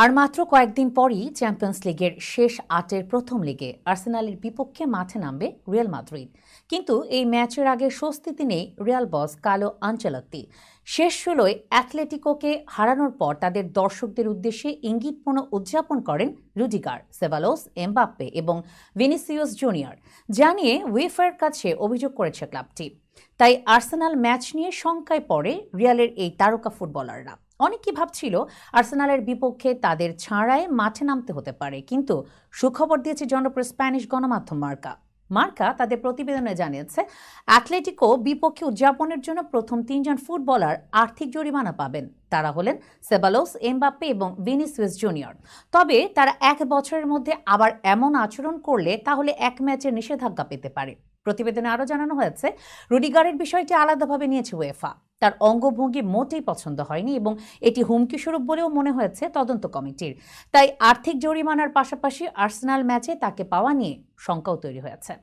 আর মাত্র কয়েকদিন পরই চ্যাম্পিয়ন্স লিগের শেষ ৮-এর প্রথম লিগে আর্সেনালের বিপক্ষে মাঠে নামবে রিয়াল মাদ্রিদ। কিন্তু এই ম্যাচের আগে স্বস্তিতে নেই রিয়াল বস কার্লো আনচেলত্তি। শেষ ১৬য় অ্যাথলেটিকোকে হারানোর পর তাদের দর্শকদের উদ্দেশ্যে ইঙ্গিতপূর্ণ উদযাপন করেন রুডিগার, সেবালোস, এমবাপ্পে এবং ভিনিসিয়াস জুনিয়র, যা নিয়ে উয়েফার কাছে অভিযোগ করেছে ক্লাবটি। তাই আর্সেনাল ম্যাচ নিয়ে শঙ্কায় পড়ে রিয়ালের এই তারকা ফুটবলাররা। অনেকেই ভাবছিল আর্সেনালের বিপক্ষে তাদের ছাড়াই মাঠে নামতে হতে পারে, কিন্তু সুখবর দিয়েছে জনপ্রিয় স্প্যানিশ গণমাধ্যম মার্কা তাদের প্রতিবেদনে জানিয়েছে অ্যাথলেটিকো বিপক্ষে উদযাপনের জন্য প্রথম ৩ জন ফুটবলার আর্থিক জরিমানা পাবেন। তারা হলেন সেবালোস, এমবাপ্পে এবং ভিনিসিয়াস জুনিয়র। তবে তারা ১ বছরের মধ্যে আবার এমন আচরণ করলে তাহলে ১ ম্যাচের নিষেধাজ্ঞা পেতে পারে। প্রতিবেদনে আরও জানানো হয়েছে রুডিগারের বিষয়টি আলাদাভাবে নিয়েছে উয়েফা। তার অঙ্গভঙ্গি মোটেই পছন্দ হয়নি এবং এটি হুমকি স্বরূপ বলেও মনে হয়েছে তদন্ত কমিটির। তাই আর্থিক জরিমানার পাশাপাশি আর্সেনাল ম্যাচে তাকে পাওয়া নিয়ে শঙ্কাও তৈরি হয়েছে।